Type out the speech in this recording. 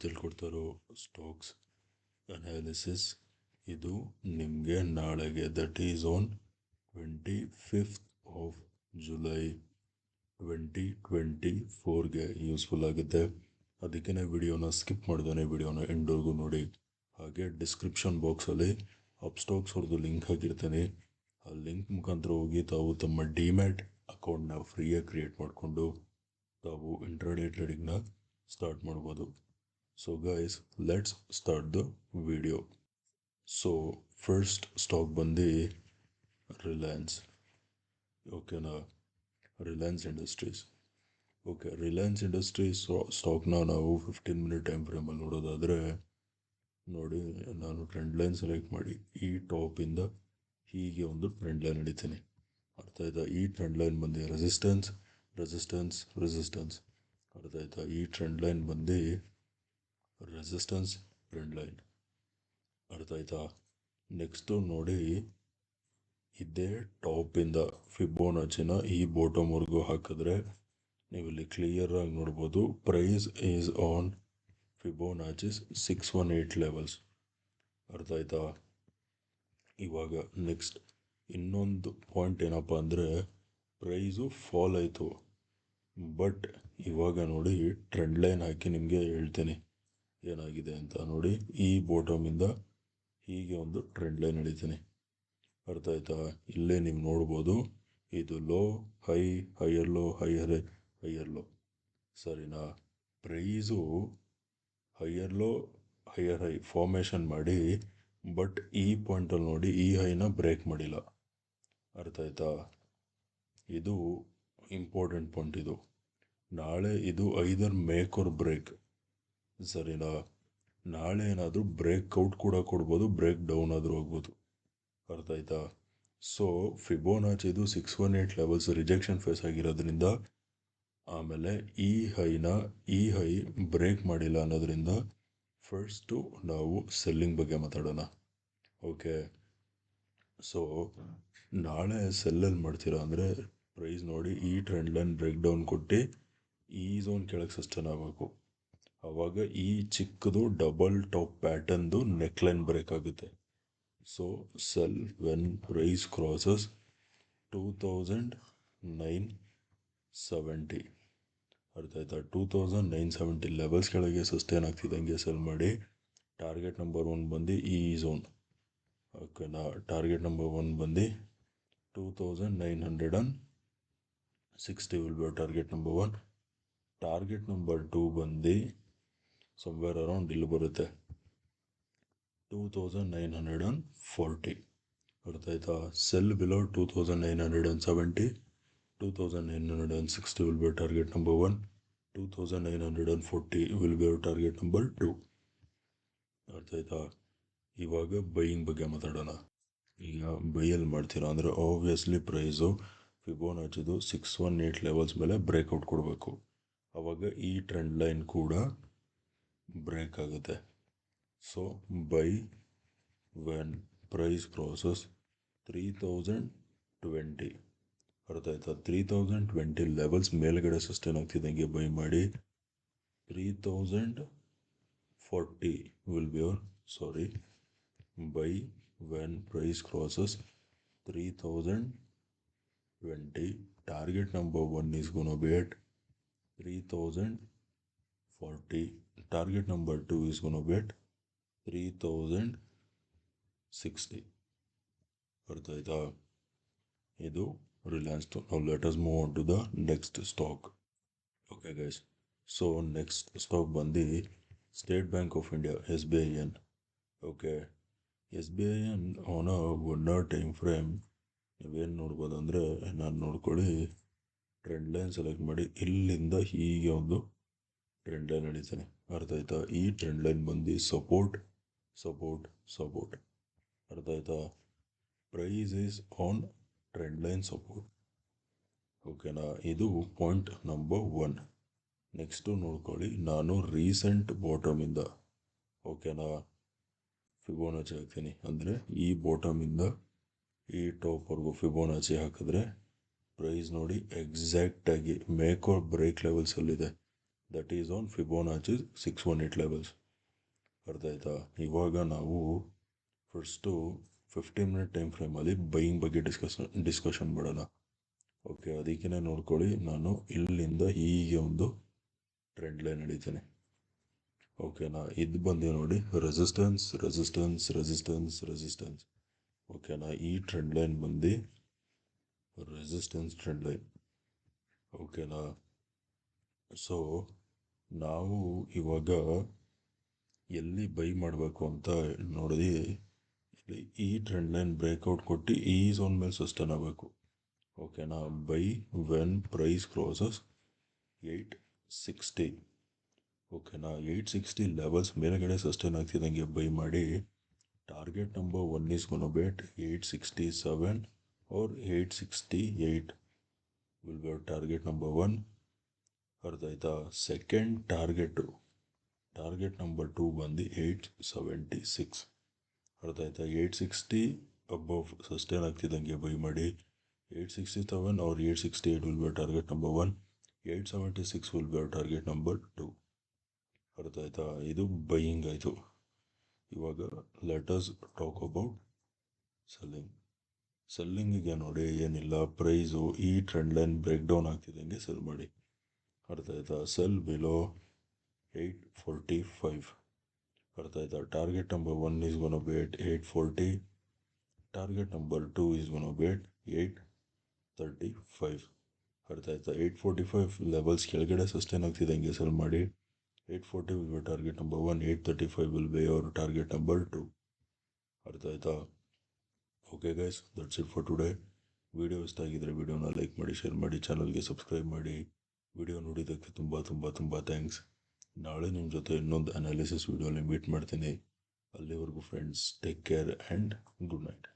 ತಿಳ್ಕೊಡ್ತಾರೋ stocks analysis ಇದು ನಿಮಗೆ ನಾಳೆಗೆ that is on 25th of July 2024ಗೆ ಯೂಸ್ಫುಲ್ ಆಗುತ್ತೆ. ಅದಕ್ಕೆ ವಿಡಿಯೋನ ಸ್ಕಿಪ್ ಮಾಡ್ದೇ ವಿಡಿಯೋನ ಎಂಡ್ವರೆಗೂ ನೋಡಿ. ಹಾಗೆ ಡಿಸ್ಕ್ರಿಪ್ಷನ್ ಬಾಕ್ಸಲ್ಲಿ ಅಪ್ಸ್ಟಾಕ್ಸ್ ಅವ್ರದ್ದು ಲಿಂಕ್ ಹಾಕಿರ್ತೀನಿ. ಆ ಲಿಂಕ್ ಮುಖಾಂತರ ಹೋಗಿ ತಾವು ತಮ್ಮ ಡಿಮ್ಯಾಟ್ ಅಕೌಂಟ್ನ ಫ್ರೀಯಾಗಿ ಕ್ರಿಯೇಟ್ ಮಾಡಿಕೊಂಡು ತಾವು ಇಂಟ್ರಾಡೇ ಟ್ರೇಡಿಂಗ್ನ ಸ್ಟಾರ್ಟ್ ಮಾಡ್ಬೋದು. So guys, let's start the video. So first stock ಬಂದು ರಿಲಯನ್ಸ್. ಓಕೆನಾ, Reliance industries. Okay, Reliance industries ಸ್ಟಾಕ್ನ ನಾವು 15 ಮಿನಿಟ್ ಟೈಮ್ ಫ್ರೇಮಲ್ಲಿ ನೋಡೋದಾದರೆ ನೋಡಿ, ನಾನು ಟ್ರೆಂಡ್ ಲೈನ್ ಸೆಲೆಕ್ಟ್ ಮಾಡಿ ಈ ಟಾಪಿಂದ ಹೀಗೆ ಒಂದು ಟ್ರೆಂಡ್ ಲೈನ್ ಹಿಡಿತೀನಿ. ಅರ್ಥ ಆಯ್ತಾ? ಈ ಟ್ರೆಂಡ್ ಲೈನ್ ಬಂದು ರೆಸಿಸ್ಟೆನ್ಸ್ ರೆಸಿಸ್ಟೆನ್ಸ್ ರೆಸಿಸ್ಟೆನ್ಸ್. ಅರ್ಥ ಆಯ್ತಾ? ಈ ಟ್ರೆಂಡ್ ಲೈನ್ ಬಂದು ರೆಸಿಸ್ಟೆನ್ಸ್ ಟ್ರೆಂಡ್ ಲೈನ್. ಅರ್ಥ ಆಯ್ತಾ? ನೆಕ್ಸ್ಟು ನೋಡಿ, ಇದೇ ಟಾಪಿಂದ ಫಿಬೋನಾಚಿನ ಈ ಬಾಟಮ್ವರೆಗೂ ಹಾಕಿದ್ರೆ ನೀವು ಇಲ್ಲಿ ಕ್ಲಿಯರ್ ಆಗಿ ನೋಡ್ಬೋದು. Price is on Fibonacci's 618 levels. ಅರ್ಥ ಆಯ್ತಾ? ಇವಾಗ ನೆಕ್ಸ್ಟ್ ಇನ್ನೊಂದು ಪಾಯಿಂಟ್ ಏನಪ್ಪ ಅಂದರೆ, ಪ್ರೈಸು ಫಾಲ್ ಆಯಿತು, ಬಟ್ ಇವಾಗ ನೋಡಿ ಟ್ರೆಂಡ್ ಲೈನ್ ಹಾಕಿ ನಿಮಗೆ ಹೇಳ್ತೀನಿ ಏನಾಗಿದೆ ಅಂತ. ನೋಡಿ, ಈ ಬಾಟಮಿಂದ ಹೀಗೆ ಒಂದು ಟ್ರೆಂಡ್ ಲೈನ್ ಹಿಡಿತೀನಿ. ಅರ್ಥ ಆಯ್ತಾ? ಇಲ್ಲೇ ನೀವು ನೋಡ್ಬೋದು, ಇದು low high, higher low, higher high, higher low. ಸರಿನಾ? Price higher low, higher high formation ಮಾಡಿ, ಬಟ್ ಈ ಪಾಯಿಂಟಲ್ಲಿ ನೋಡಿ ಈ ಹೈನ ಬ್ರೇಕ್ ಮಾಡಿಲ್ಲ. ಅರ್ಥ ಆಯ್ತಾ? ಇದು ಇಂಪಾರ್ಟೆಂಟ್ ಪಾಯಿಂಟ್. ಇದು ನಾಳೆ ಇದು ಐದರ್ ಮೇಕ್ ಆರ್ ಬ್ರೇಕ್. ಸರಿನಾ? ನಾಳೆ ಏನಾದರೂ ಬ್ರೇಕ್ಔಟ್ ಕೂಡ ಕೊಡ್ಬೋದು, ಬ್ರೇಕ್ ಡೌನ್ ಆದರೂ ಹೋಗ್ಬೋದು. ಅರ್ಥ ಆಯ್ತಾ? ಸೊ ಫಿಬೋನಾಚಿದು 618 ಲೆವೆಲ್ಸ್ ರಿಜೆಕ್ಷನ್ ಫೇಸ್ ಆಗಿರೋದ್ರಿಂದ, ಆಮೇಲೆ ಈ ಹೈ ಬ್ರೇಕ್ ಮಾಡಿಲ್ಲ ಅನ್ನೋದ್ರಿಂದ ಫಸ್ಟು ನಾವು ಸೆಲ್ಲಿಂಗ್ ಬಗ್ಗೆ ಮಾತಾಡೋಣ. ಓಕೆ, ಸೊ ನಾಳೆ ಸೆಲ್ಲಲ್ಲಿ ಮಾಡ್ತೀರಾ ಅಂದರೆ ಪ್ರೈಸ್ ನೋಡಿ ಈ ಟ್ರೆಂಡ್ ಲೈನ್ ಬ್ರೇಕ್ ಡೌನ್ ಕೊಟ್ಟು ಈ ಝೋನ್ ಕೆಳಗೆ ಸಸ್ಟೇನ್ ಆಗಬೇಕು. ಆವಾಗ ಈ ಚಿಕ್ಕದು ಡಬಲ್ ಟಾಪ್ ಪ್ಯಾಟರ್ನ್ದು ನೆಕ್ ಲೈನ್ ಬ್ರೇಕ್ ಆಗುತ್ತೆ. So sell when price crosses 2970. ಅರ್ಥ ಆಯ್ತಾ? 2970 ಲೆವೆಲ್ಸ್ ಕೆಳಗೆ ಸಸ್ಟೇನ್ ಆಗ್ತಿದ್ದಂಗೆ ಸೆಲ್ ಮಾಡಿ. ಟಾರ್ಗೆಟ್ ನಂಬರ್ 1 ಬಂದು ಈ ಝೋನ್. ಓಕೆನಾ? ಟಾರ್ಗೆಟ್ ನಂಬರ್ 1 ಬಂದು 2960 will be target number 1. Target number 2 ಬಂದು ಸಮ್ವೇರ್ ಅರೌಂಡ್ ಇಲ್ಲಿ ಬರುತ್ತೆ, 2940. ಅರ್ಥ ಆಯ್ತಾ? Sell below 2970, 2960 will be target number 1, 2940 will be target number 2. ಅರ್ಥ ಆಯ್ತಾ? ಇವಾಗ ಬೈಯಿಂಗ್ ಬಗ್ಗೆ ಮಾತಾಡೋಣ. ಈಗ ಬೈಯಲ್ಲಿ ಮಾಡ್ತೀರಾ ಅಂದರೆ ಆಬ್ವಿಯಸ್ಲಿ ಪ್ರೈಸು ಫಿಬೋನಾಚಿದು 618 ಲೆವೆಲ್ಸ್ ಮೇಲೆ ಬ್ರೇಕ್ಔಟ್ ಕೊಡಬೇಕು. ಆವಾಗ ಈ ಟ್ರೆಂಡ್ ಲೈನ್ ಕೂಡ ಬ್ರೇಕ್ ಆಗುತ್ತೆ. So buy when price crosses 3020. ಅರ್ಥ ಆಯ್ತಾ? 3020 ಲೆವೆಲ್ಸ್ ಮೇಲ್ಗಡೆ ಸಸ್ಟೇನ್ ಆಗ್ತಿದ್ದಂಗೆ ಬೈ ಮಾಡಿ. 3040 will be buy when price crosses 3020. Target number 1 is going to be at 3040. Target number 2 is going to be at 3060. ಅರ್ಥ ಆಯ್ತಾ? ಇದು ರಿಲಯನ್ಸ್. ನಾವು let us move on to the next stock. Okay guys, so next stock ಬಂದು State Bank of India, SBIN. Okay, SBIN on a 1 hour time frame ನೀವೇನು ನೋಡ್ಬೋದು ಅಂದರೆ, ನಾನು ನೋಡ್ಕೊಳ್ಳಿ, ಟ್ರೆಂಡ್ ಲೈನ್ ಸೆಲೆಕ್ಟ್ ಮಾಡಿ ಇಲ್ಲಿಂದ ಹೀಗೆ ಒಂದು ಟ್ರೆಂಡ್ ಲೈನ್ ಹಿಡಿತೀನಿ. ಅರ್ಥ ಆಯ್ತಾ? ಈ ಟ್ರೆಂಡ್ ಲೈನ್ ಬಂದು ಸಪೋರ್ಟ್ ಸಪೋರ್ಟ್ ಸಪೋರ್ಟ್. ಅರ್ಥ ಆಯ್ತಾ? Price is on trend line support. ಓಕೆನಾ? ಇದು ಪಾಯಿಂಟ್ ನಂಬರ್ 1. ನೆಕ್ಸ್ಟು ನೋಡ್ಕೊಳ್ಳಿ, ನಾನು ರೀಸೆಂಟ್ ಬಾಟಮಿಂದ, ಓಕೆನಾ, ಫಿಬೋನಾಚಿ ಹಾಕ್ತೀನಿ. ಅಂದರೆ ಈ ಬಾಟಮಿಂದ ಈ ಟಾಪ್ವರೆಗೂ ಫಿಬೋನಾಚಿ ಹಾಕಿದ್ರೆ ಪ್ರೈಸ್ ನೋಡಿ ಎಕ್ಸಾಕ್ಟಾಗಿ ಮೇಕ್ ಆರ್ ಬ್ರೇಕ್ ಲೆವೆಲ್ಸಲ್ಲಿದೆ. That is on Fibonacci 618 levels. ಅರ್ಥ ಆಯ್ತಾ? ಇವಾಗ ನಾವು ಫಸ್ಟು 15 ಮಿನಿಟ್ ಟೈಮ್ ಫ್ರೇಮಲ್ಲಿ ಬೈಯಿಂಗ್ ಬಗ್ಗೆ ಡಿಸ್ಕಷನ್ ಮಾಡೋಣ. ಓಕೆ, ಅದಕ್ಕೆ ನೋಡ್ಕೊಳ್ಳಿ, ನಾನು ಇಲ್ಲಿಂದ ಹೀಗೆ ಒಂದು ಟ್ರೆಂಡ್ ಲೈನ್ ಹಿಡಿತೀನಿ. ಓಕೆನಾ? ಇದು ಬಂದು ನೋಡಿ ರೆಸಿಸ್ಟೆನ್ಸ್ ರೆಸಿಸ್ಟೆನ್ಸ್ ರೆಸಿಸ್ಟೆನ್ಸ್ ರೆಸಿಸ್ಟೆನ್ಸ್. ಓಕೆನಾ? ಈ ಟ್ರೆಂಡ್ ಲೈನ್ ಬಂದು ರೆಸಿಸ್ಟೆನ್ಸ್ ಟ್ರೆಂಡ್ ಲೈನ್. ಓಕೆನಾ? ಸೊ ನಾವು ಇವಾಗ ಎಲ್ಲಿ ಬೈ ಮಾಡಬೇಕು ಅಂತ ನೋಡಿ, ಇಲ್ಲಿ ಈ ಟ್ರೆಂಡ್ ಲೈನ್ ಬ್ರೇಕ್ಔಟ್ ಕೊಟ್ಟು ಈ ಝೋನ್ ಮೇಲೆ ಸಸ್ಟೈನ್ ಆಗಬೇಕು. ಓಕೆನಾ? Buy when price crosses 860. ಓಕೆನಾ? 860 ಲೆವೆಲ್ಸ್ ಮೇಲ್ಗಡೆ ಸಸ್ಟೈನ್ ಆಗ್ತಿದ್ದಂಗೆ ಬೈ ಮಾಡಿ. Target number 1 is gonna be at 867 or 868 will be our target number 1. ಅರ್ಥ ಆಯ್ತಾ? ಸೆಕೆಂಡ್ ಟಾರ್ಗೆಟ್ ನಂಬರ್ 2 ಬಂದು 876. ಅರ್ಥ ಆಯ್ತಾ? 860 ಅಬವ್ ಸಸ್ಟೈನ್ ಆಗ್ತಿದ್ದಂಗೆ ಬೈ ಮಾಡಿ. 867 or 868 will be our target number 1. 876 will be our target number 2. ಅರ್ಥ ಆಯ್ತಾ? ಇದು ಬೈಯಿಂಗ್ ಆಯಿತು. ಇವಾಗ let us talk about selling. ಸೆಲ್ಲಿಂಗಿಗೆ ನೋಡಿ ಏನಿಲ್ಲ, ಪ್ರೈಸು ಈ ಟ್ರೆಂಡ್ ಲೈನ್ ಬ್ರೇಕ್ ಡೌನ್ ಆಗ್ತಿದ್ದಂಗೆ ಸೆಲ್ ಮಾಡಿ. ಅರ್ಥ ಆಯ್ತಾ? Sell below 845. ಅರ್ಥ ಆಯ್ತಾ? Target number 1 is gonna be at 840. Target number 2 is gonna be at 835. ಅರ್ಥ ಆಯ್ತಾ? 845 ಲೆವೆಲ್ಸ್ ಕೆಳಗಡೆ ಸಸ್ಟೈನ್ ಆಗ್ತಿದ್ದಂಗೆ ಸೆಲ್ ಮಾಡಿ. 840 will be target number 1. 835 will be your target number 2. ಅರ್ಥ ಆಯ್ತಾ? Okay guys, that's it for today. Video ಇಷ್ಟ ಆಗಿದ್ರೆ ವಿಡಿಯೋನ like ಮಾಡಿ, ಶೇರ್ ಮಾಡಿ, ಚಾನಲ್ಗೆ ಸಬ್ಸ್ಕ್ರೈಬ್ ಮಾಡಿ. ವಿಡಿಯೋ ನೋಡಿದ್ದಕ್ಕೆ ತುಂಬ ತುಂಬ ತುಂಬ ಥ್ಯಾಂಕ್ಸ್. ನಾಳೆ ನಿಮ್ಮ ಜೊತೆ ಇನ್ನೊಂದು ಅನಾಲಿಸಿಸ್ ವಿಡಿಯೋಲಿ ಮೀಟ್ ಮಾಡ್ತೀನಿ. ಅಲ್ಲಿವರೆಗೂ friends, take care and good night.